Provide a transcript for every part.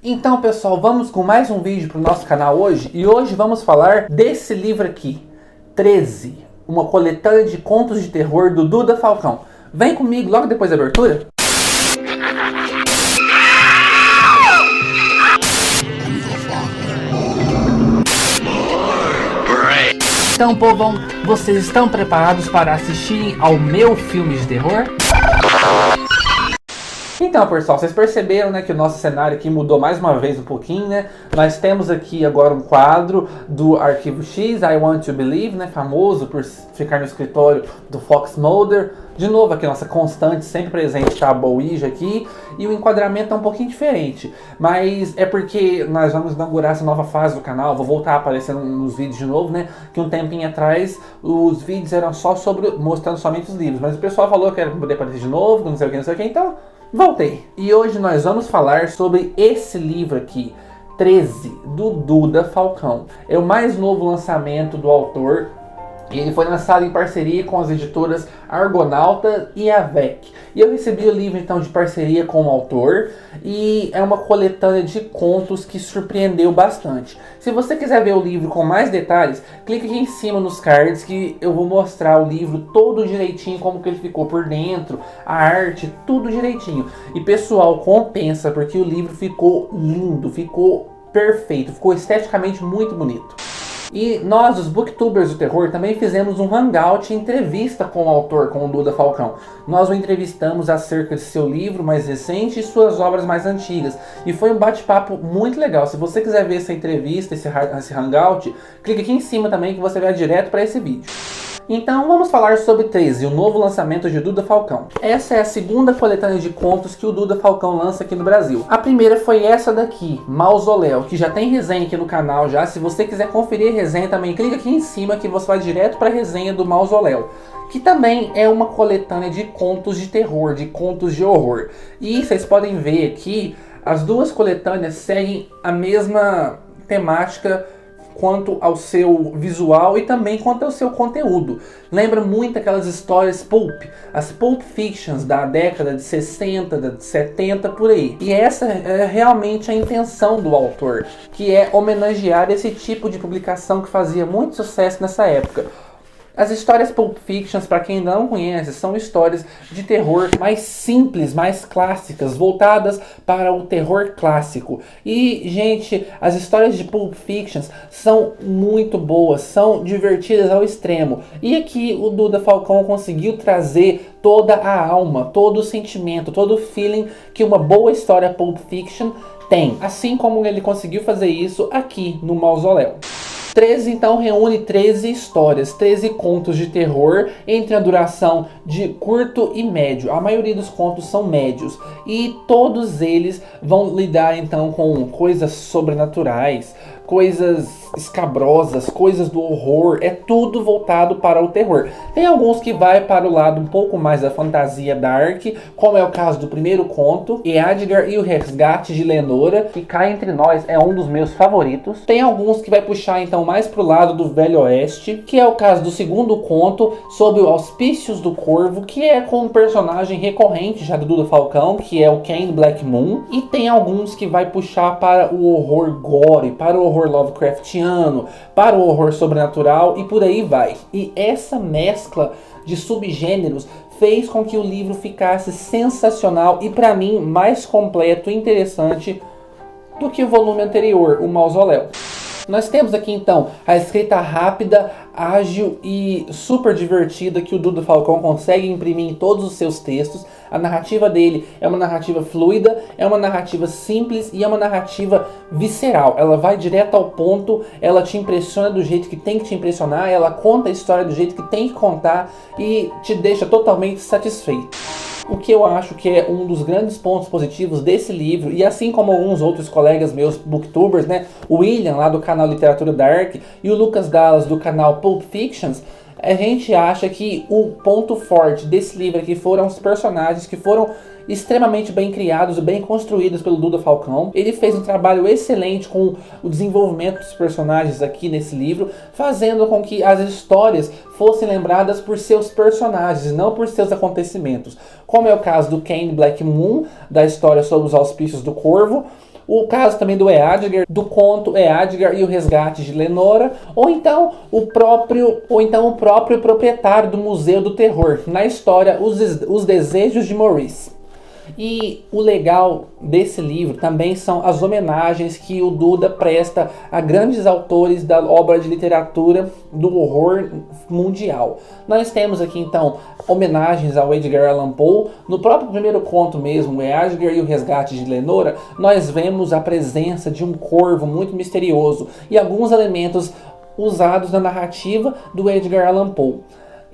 Então, pessoal, vamos com mais um vídeo para o nosso canal hoje. E hoje vamos falar desse livro aqui, 13, uma coletânea de contos de terror do Duda Falcão. Vem comigo logo depois da abertura. Então, povão, vocês estão preparados para assistirem ao meu filme de terror? Então, pessoal, vocês perceberam, né, que o nosso cenário aqui mudou mais uma vez um pouquinho, né? Nós temos aqui agora um quadro do Arquivo X, I Want to Believe, né, famoso por ficar no escritório do Fox Mulder. De novo aqui, nossa constante, sempre presente, tá a Ouija aqui. E o enquadramento é um pouquinho diferente, mas é porque nós vamos inaugurar essa nova fase do canal. Vou voltar aparecendo nos vídeos de novo, né? Que um tempinho atrás os vídeos eram só sobre, mostrando somente os livros. Mas o pessoal falou que era pra poder aparecer de novo, não sei o que, então voltei. E hoje nós vamos falar sobre esse livro aqui, 13, do Duda Falcão. É o mais novo lançamento do autor. E ele foi lançado em parceria com as editoras Argonauta e Avec. E eu recebi o livro então de parceria com o autor. E é uma coletânea de contos que surpreendeu bastante. Se você quiser ver o livro com mais detalhes, clique aqui em cima nos cards que eu vou mostrar o livro todo direitinho, como que ele ficou por dentro, a arte, tudo direitinho. E pessoal, compensa, porque o livro ficou lindo, ficou perfeito, ficou esteticamente muito bonito. E nós, os booktubers do terror, também fizemos um hangout entrevista com o autor, com o Duda Falcão. Nós o entrevistamos acerca de seu livro mais recente e suas obras mais antigas. E foi um bate-papo muito legal. Se você quiser ver essa entrevista, esse hangout, clique aqui em cima também que você vai direto para esse vídeo. Então vamos falar sobre 13, o novo lançamento de Duda Falcão. Essa é a segunda coletânea de contos que o Duda Falcão lança aqui no Brasil. A primeira foi essa daqui, Mausoléu, que já tem resenha aqui no canal já. Se você quiser conferir a resenha também, clica aqui em cima que você vai direto para a resenha do Mausoléu, que também é uma coletânea de contos de terror, de contos de horror. E vocês podem ver aqui, as duas coletâneas seguem a mesma temática quanto ao seu visual e também quanto ao seu conteúdo. Lembra muito aquelas histórias pulp, as pulp fictions da década de 60, de 70, por aí. E essa é realmente a intenção do autor, que é homenagear esse tipo de publicação que fazia muito sucesso nessa época. As histórias Pulp Fictions, para quem não conhece, são histórias de terror mais simples, mais clássicas, voltadas para o terror clássico. E, gente, as histórias de Pulp Fictions são muito boas, são divertidas ao extremo. E aqui o Duda Falcão conseguiu trazer toda a alma, todo o sentimento, todo o feeling que uma boa história Pulp Fiction tem. Assim como ele conseguiu fazer isso aqui no Mausoléu. 13 então reúne 13 histórias, 13 contos de terror entre a duração de curto e médio. A maioria dos contos são médios e todos eles vão lidar então com coisas sobrenaturais, coisas escabrosas, coisas do horror, é tudo voltado para o terror. Tem alguns que vai para o lado um pouco mais da fantasia dark, como é o caso do primeiro conto, Edgar e o Resgate de Lenora, que cá entre nós é um dos meus favoritos. Tem alguns que vai puxar então mais pro lado do Velho Oeste, que é o caso do segundo conto, Sob os Auspícios do Corvo, que é com um personagem recorrente já do Duda Falcão, que é o Kane Black Moon. E tem alguns que vai puxar para o horror gore, para o horror Lovecraftiano, para o horror sobrenatural e por aí vai. E essa mescla de subgêneros fez com que o livro ficasse sensacional e, para mim, mais completo e interessante do que o volume anterior, o Mausoléu. Nós temos aqui então a escrita rápida, ágil e super divertida que o Duda Falcão consegue imprimir em todos os seus textos. A narrativa dele é uma narrativa fluida, é uma narrativa simples e é uma narrativa visceral. Ela vai direto ao ponto, ela te impressiona do jeito que tem que te impressionar, ela conta a história do jeito que tem que contar e te deixa totalmente satisfeito. O que eu acho que é um dos grandes pontos positivos desse livro, e assim como alguns outros colegas meus booktubers, né, o William lá do canal Literatura Dark e o Lucas Dallas do canal Pulp Fictions, a gente acha que o ponto forte desse livro aqui foram os personagens que foram extremamente bem criados e bem construídos pelo Duda Falcão. Ele fez um trabalho excelente com o desenvolvimento dos personagens aqui nesse livro, fazendo com que as histórias fossem lembradas por seus personagens e não por seus acontecimentos, como é o caso do Kane Black Moon, da história Sob os Auspícios do Corvo, O caso também do Eadgar, do conto Eadgar e o Resgate de Lenora, ou então o próprio proprietário do Museu do Terror, na história Os Desejos de Maurice. E o legal desse livro também são as homenagens que o Duda presta a grandes autores da obra de literatura do horror mundial. Nós temos aqui então homenagens ao Edgar Allan Poe. No próprio primeiro conto mesmo, Eadgar e o Resgate de Lenora, nós vemos a presença de um corvo muito misterioso e alguns elementos usados na narrativa do Edgar Allan Poe.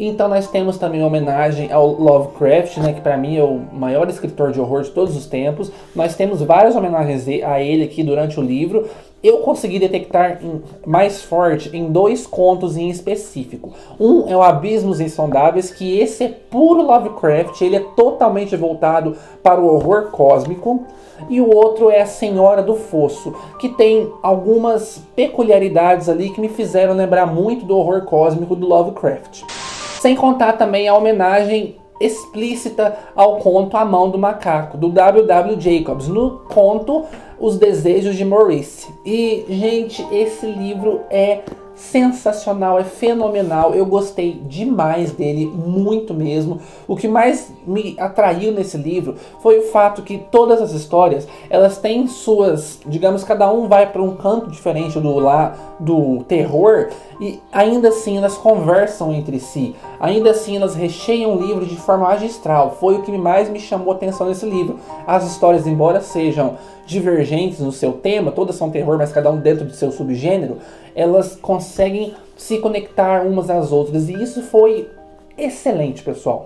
Então nós temos também uma homenagem ao Lovecraft, né, que para mim é o maior escritor de horror de todos os tempos. Nós temos várias homenagens a ele aqui durante o livro. Eu consegui detectar mais forte em 2 contos em específico. Um é o Abismos Insondáveis, que esse é puro Lovecraft, ele é totalmente voltado para o horror cósmico. E o outro é A Senhora do Fosso, que tem algumas peculiaridades ali que me fizeram lembrar muito do horror cósmico do Lovecraft. Sem contar também a homenagem explícita ao conto A Mão do Macaco, do W.W. Jacobs, no conto Os Desejos de Maurice. E, gente, esse livro é sensacional, é fenomenal. Eu gostei demais dele, muito mesmo. O que mais me atraiu nesse livro foi o fato que todas as histórias, elas têm suas, digamos, cada um vai para um canto diferente do terror, e ainda assim elas conversam entre si. Ainda assim elas recheiam o livro de forma magistral. Foi o que mais me chamou a atenção nesse livro. As histórias, embora sejam divergentes no seu tema, todas são terror, mas cada um dentro do seu subgênero, elas conseguem se conectar umas às outras, e isso foi excelente, pessoal.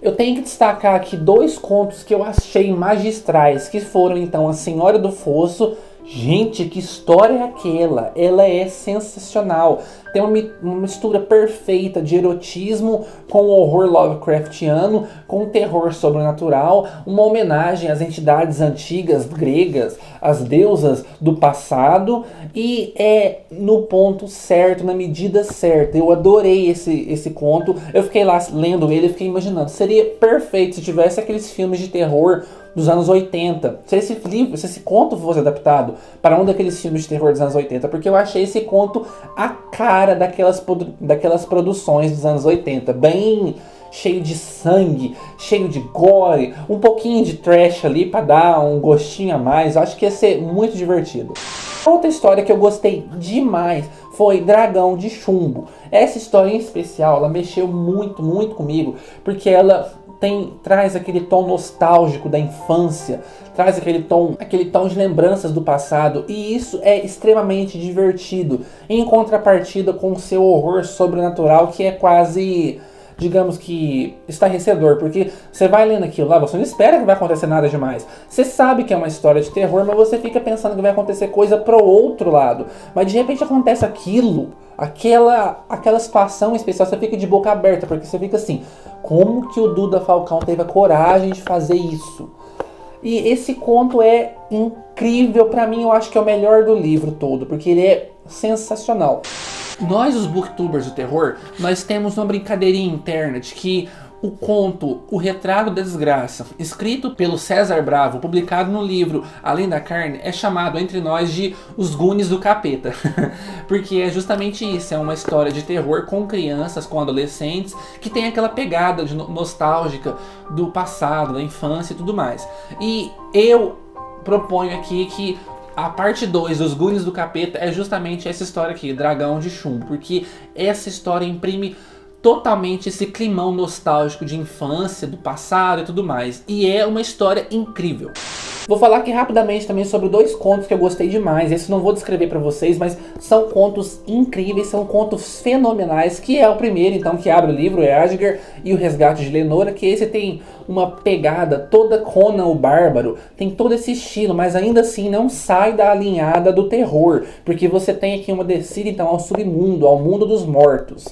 Eu tenho que destacar aqui 2 contos que eu achei magistrais, que foram então A Senhora do Fosso. Gente, que história é aquela? Ela é sensacional. Tem uma mistura perfeita de erotismo com o horror Lovecraftiano, com o terror sobrenatural, uma homenagem às entidades antigas gregas, às deusas do passado, e é no ponto certo, na medida certa. Eu adorei esse conto. Eu fiquei lá lendo ele e fiquei imaginando, seria perfeito se tivesse aqueles filmes de terror dos anos 80. Se esse conto fosse adaptado para um daqueles filmes de terror dos anos 80, porque eu achei esse conto a cara daquelas produções dos anos 80, bem cheio de sangue, cheio de gore, um pouquinho de trash ali para dar um gostinho a mais. Eu acho que ia ser muito divertido. Outra história que eu gostei demais foi Dragão de Chumbo. Essa história em especial, ela mexeu muito, muito comigo, porque ela traz aquele tom nostálgico da infância, traz aquele tom de lembranças do passado, e isso é extremamente divertido, em contrapartida com o seu horror sobrenatural, que é quase, digamos que, estarrecedor, porque você vai lendo aquilo lá, você não espera que vai acontecer nada demais. Você sabe que é uma história de terror, mas você fica pensando que vai acontecer coisa pro outro lado. Mas de repente acontece aquilo, aquela situação especial, você fica de boca aberta, porque você fica assim, como que o Duda Falcão teve a coragem de fazer isso? E esse conto é incrível, pra mim eu acho que é o melhor do livro todo, porque ele é sensacional. Nós, os booktubers do terror, nós temos uma brincadeirinha interna de que o conto O Retrato da Desgraça, escrito pelo César Bravo, publicado no livro Além da Carne, é chamado entre nós de Os Goonies do Capeta. Porque é justamente isso, é uma história de terror com crianças, com adolescentes, que tem aquela pegada nostálgica do passado, da infância e tudo mais. E eu proponho aqui que a parte 2 dos Goonies do Capeta é justamente essa história aqui, Dragão de Chumbo, porque essa história imprime totalmente esse climão nostálgico de infância, do passado e tudo mais. E é uma história incrível. Vou falar aqui rapidamente também sobre 2 contos que eu gostei demais. Esse não vou descrever para vocês, mas são contos incríveis, são contos fenomenais, que é o primeiro, então, que abre o livro, é Eadgar e o Resgate de Lenora, que esse tem uma pegada toda Conan o Bárbaro, tem todo esse estilo, mas ainda assim não sai da alinhada do terror, porque você tem aqui uma descida, então, ao submundo, ao mundo dos mortos.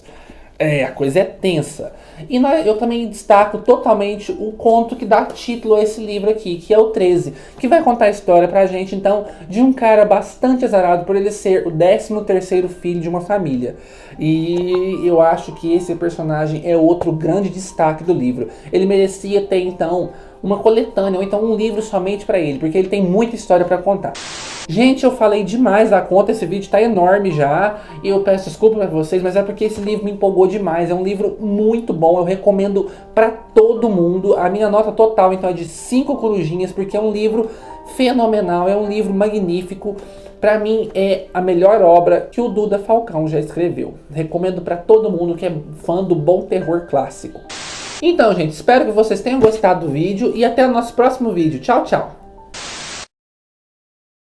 A coisa é tensa. E eu também destaco totalmente o conto que dá título a esse livro aqui, que é o 13, que vai contar a história pra gente, então, de um cara bastante azarado por ele ser o 13º filho de uma família. E eu acho que esse personagem é outro grande destaque do livro. Ele merecia ter, então, uma coletânea, ou então um livro somente para ele, porque ele tem muita história para contar. Gente, eu falei demais da conta, esse vídeo tá enorme já, e eu peço desculpa pra vocês, mas é porque esse livro me empolgou demais, é um livro muito bom, eu recomendo pra todo mundo. A minha nota total, então, é de 5 corujinhas, porque é um livro fenomenal, é um livro magnífico. Pra mim, é a melhor obra que o Duda Falcão já escreveu. Recomendo pra todo mundo que é fã do bom terror clássico. Então, gente, espero que vocês tenham gostado do vídeo, e até o nosso próximo vídeo. Tchau, tchau!